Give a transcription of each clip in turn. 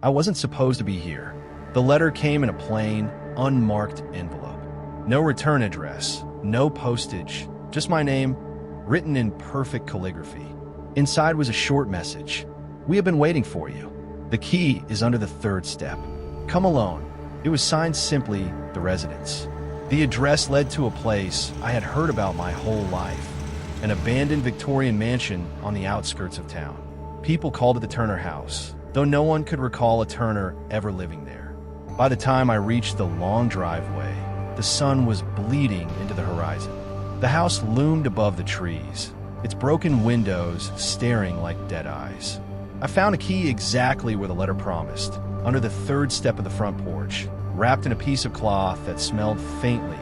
I wasn't supposed to be here. The letter came in a plain, unmarked envelope. No return address, no postage, just my name, written in perfect calligraphy. Inside was a short message. We have been waiting for you. The key is under the third step. Come alone. It was signed simply, The Residence. The address led to a place I had heard about my whole life, an abandoned Victorian mansion on the outskirts of town. People called it the Turner House, though no one could recall a Turner ever living there. By the time I reached the long driveway, the sun was bleeding into the horizon. The house loomed above the trees, its broken windows staring like dead eyes. I found a key exactly where the letter promised, under the third step of the front porch, wrapped in a piece of cloth that smelled faintly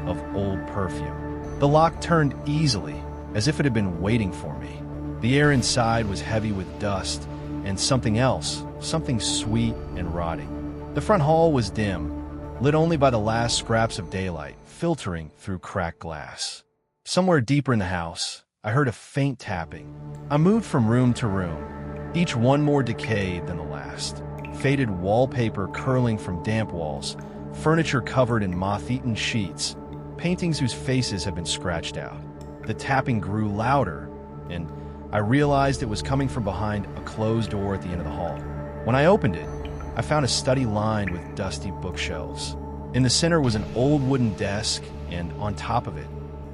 of old perfume. The lock turned easily, as if it had been waiting for me. The air inside was heavy with dust and something else, something sweet and rotting. The front hall was dim, lit only by the last scraps of daylight filtering through cracked glass. Somewhere deeper in the house, I heard a faint tapping. I moved from room to room, each one more decayed than the last. Faded wallpaper curling from damp walls, furniture covered in moth-eaten sheets, paintings whose faces had been scratched out. The tapping grew louder, and I realized it was coming from behind a closed door at the end of the hall. When I opened it, I found a study lined with dusty bookshelves. In the center was an old wooden desk, and on top of it,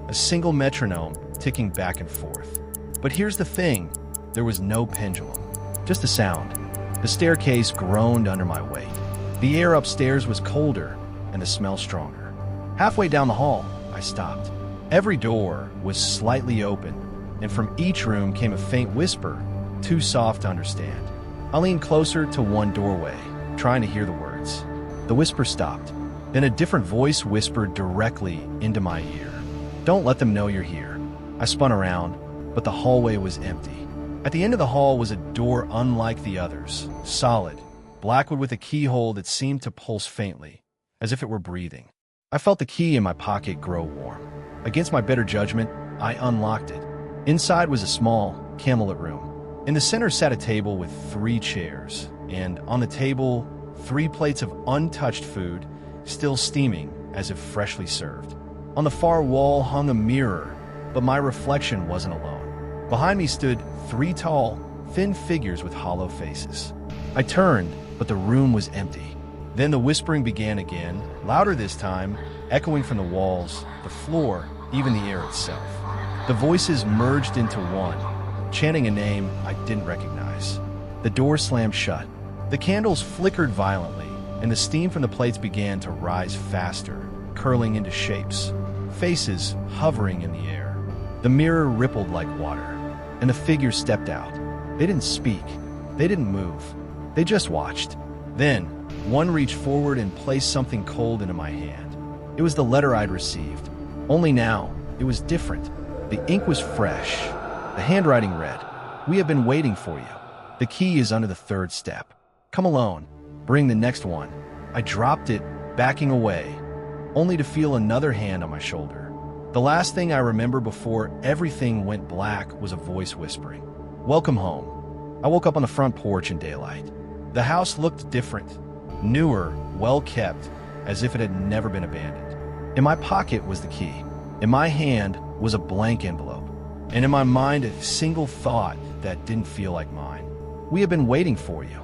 a single metronome ticking back and forth. But here's the thing, there was no pendulum, just a sound. The staircase groaned under my weight. The air upstairs was colder and the smell stronger. Halfway down the hall, I stopped. Every door was slightly open, and from each room came a faint whisper, too soft to understand. I leaned closer to one doorway, trying to hear the words. The whisper stopped. Then a different voice whispered directly into my ear. Don't let them know you're here. I spun around, but the hallway was empty. At the end of the hall was a door unlike the others, solid, blackwood with a keyhole that seemed to pulse faintly, as if it were breathing. I felt the key in my pocket grow warm. Against my better judgment, I unlocked it. Inside was a small, candlelit room. In the center sat a table with 3 chairs, and on the table, 3 plates of untouched food, still steaming as if freshly served. On the far wall hung a mirror, but my reflection wasn't alone. Behind me stood 3 tall, thin figures with hollow faces. I turned, but the room was empty. Then the whispering began again, louder this time, echoing from the walls, the floor, even the air itself. The voices merged into one, chanting a name I didn't recognize. The door slammed shut. The candles flickered violently, and the steam from the plates began to rise faster, curling into shapes, faces hovering in the air. The mirror rippled like water, and the figures stepped out. They didn't speak. They didn't move. They just watched. Then, one reached forward and placed something cold into my hand. It was the letter I'd received. Only now, it was different. The ink was fresh. The handwriting read, "We have been waiting for you. The key is under the third step. Come alone. Bring the next one." I dropped it, backing away, only to feel another hand on my shoulder. The last thing I remember before everything went black was a voice whispering, "Welcome home." I woke up on the front porch in daylight. The house looked different, newer, well-kept, as if it had never been abandoned. In my pocket was the key. In my hand was a blank envelope. And in my mind, a single thought that didn't feel like mine. "We have been waiting for you."